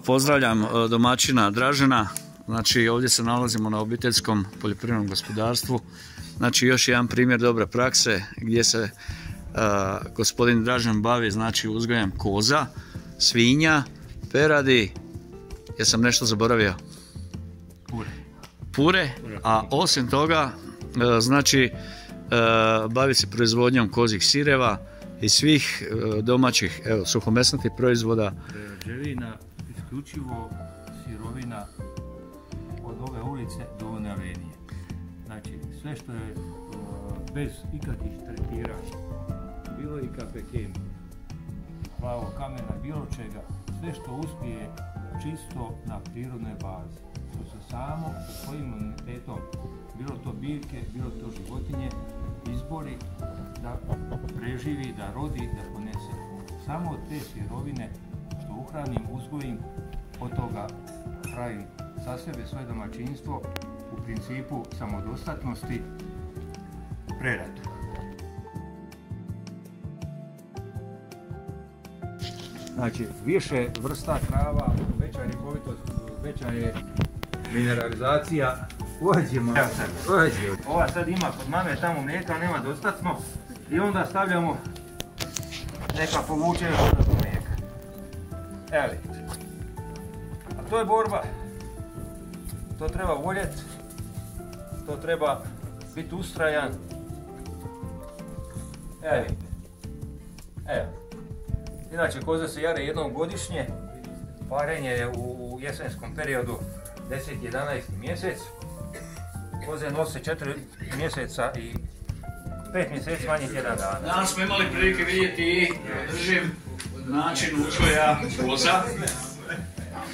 Pozdravljam domaćina Dražena. Znači ovdje se nalazimo na obiteljskom poljoprivrednom gospodarstvu. Znači još jedan primjer dobre prakse gdje se gospodin Dražen bavi znači uzgojem koza, svinja, peradi. Jesam nešto zaboravio? Pure. A osim toga znači bavi se proizvodnjom kozjih sireva i svih domaćih suhomesnatih proizvoda. Prerađevina isključivo sirovina od ove ulice do one avenije. Znači sve što je bez ikakvih tretiranja, bilo i KP-kemije, plavog kamena, bilo čega, sve što uspije čisto na prirodnoj bazi, što se samo svojim imunitetom, bilo to biljke, bilo to životinje, izbori da preživi, da rodi, da ponese. Samo od te sirovine što uhranim, uzgojim, od toga hranim sa sebe svoje domaćinstvo u principu samodostatnosti, preradu. Znači, više vrsta trava, veća je rikovitost, veća je mineralizacija. Uđemo. Ova sad ima kod mame tamo mlijeka, nema dostatno i onda stavljamo neka povuče još dodatno mlijeka. Evo vidite. A to je borba. To treba voljeti, to treba biti ustrajan. Evo vidite. Evo. Inače koze se jare jednom godišnje, parenje je u jesenskom periodu 10-11 mjesec. Koze nose 4 mjeseca i 5 mjeseci manje tjedan dana. Danas smo imali prilike vidjeti i održiv način uzgoja koza,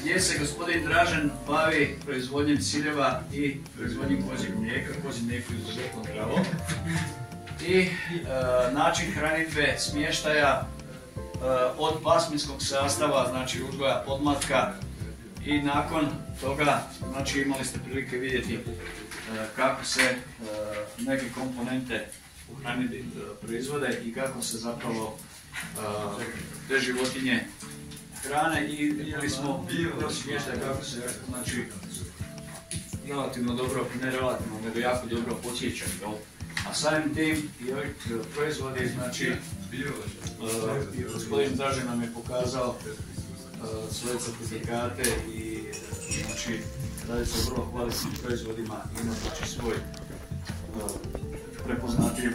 gdje se gospodin Dražen bavi proizvodnjem sireva i proizvodnjem kozjeg mlijeka, kozje mlijeko je izuzetno zdravo, i način hranidbe, smještaja od pasminskog sastava, znači uzgoja podmlatka, i nakon toga znači imali ste prilike vidjeti kako se neke komponente u hranidbi proizvode i kako se zapravo te životinje hrane, i vidjeli smo kroz smještaj kako se znači relativno dobro, ne relativno, nego jako dobro podsjećaju. A samim tim i ovi proizvodi, znači gospodin Dražen nam je pokazao svoje certifikate i znači radi se o vrlo kvalitetnim proizvodima, ima znači svoj prepoznatljiv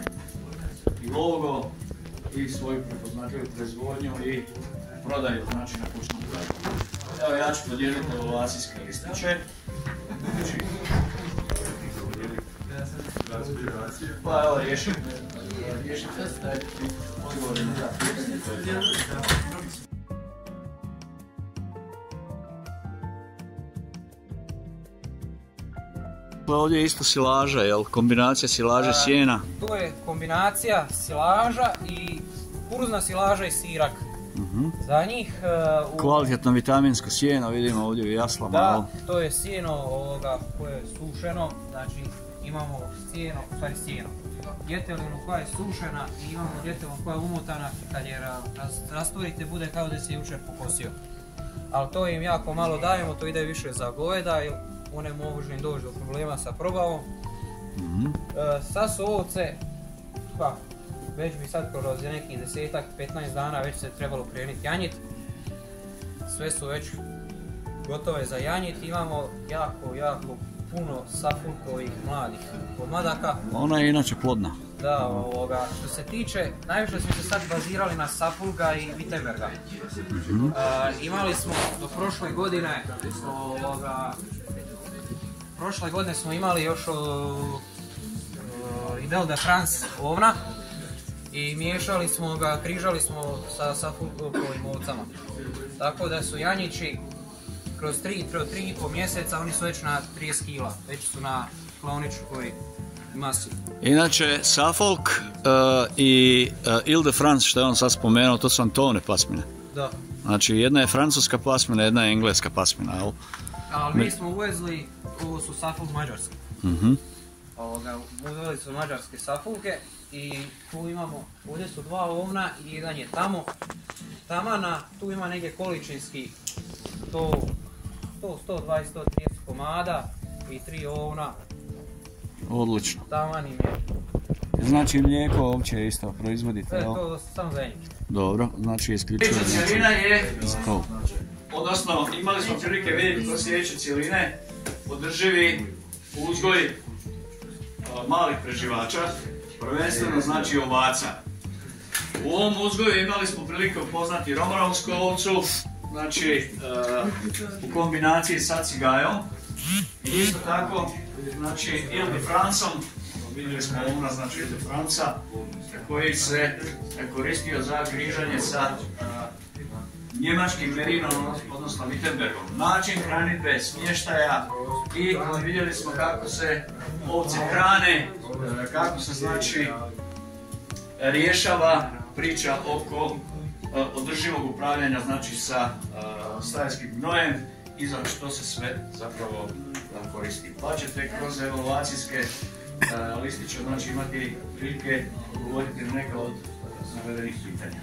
i logo i svoju prepoznatljivu proizvodnju i prodaju znači na kućnom pragu. Evo ja ću podijeliti evaluacijske listiće. Znači, pa evo riješite odgovore na ta. Ovdje je isto silaža, jel? Kombinacija silaže sjena. To je kombinacija silaža i kukuruzna silaža i sirak. Za njih... Kvalitetno vitaminsko sjeno vidimo ovdje u jaslama. Da, to je sjeno koje je sušeno, znači imamo sjeno, djetelinu koja je sušena i imamo djetelinu koja je umotana, kad je rastvorite bude kao da se jučer pokosio. Ali to im jako malo dajemo, to ide više za gojeda, one mogu im doći do problema sa probavom. Sad su ovce, pa već bi sad kroz nekih 10-15 dana već se trebalo krenuti janjit. Sve su već gotove za janjit, imamo jako puno safulkovih mladih podmladaka. Ona je inače plodna. Da, što se tiče, najviše smo se sad bazirali na Safulga i Wittenberga. Imali smo do prošle godine, smo imali još Idel de France ovna i miješali smo ga, križali smo sa Safulgovim ovcama. Tako da su janjići kroz 3,5 mjeseca, oni su već na 30 kila, već su na klaoničkoj masi. Inače, Suffolk i Ile de France, što je on sad spomenuo, to su Antone pasmine. Da. Znači, jedna je francuska pasmina, jedna je engleska pasmina, jel? Ali mi smo uvezli, ovo su Suffolk mađarske. Uvezli su mađarske Suffolke i tu imamo, ovdje su 2 ovna i jedan je tamo. Tamana, tu ima negdje količinski 120, 130 komada i 3 ovna. Odlično. Taman im je. Znači mlijeko ovće isto proizvodite, Sve jel? to samo za njih. Dobro, znači isključivo. Cijelina je, odnosno imali smo prilike vidjeti kroz sljedeće cijeline, održivi uzgoj malih preživača, prvenstveno znači ovaca. U ovom uzgoju imali smo prilike upoznati romorovsku ovcu, znači u kombinaciji sa cigajom i isto tako znači Ile de Francom, vidjeli smo ovna znači Ile de Franca koji se koristio za grižanje sa njemačkim merinom, odnosno Wittenbergom. Način hranidbe, smještaja i vidjeli smo kako se ovce hrane, kako se znači rješava priča oko održivog upravljanja znači sa stajskim gnojem i za što se sve zapravo koristi. Pa ćete kroz evaluacijske listiće znači imati prilike odgovoriti na neka od navedenih pitanja.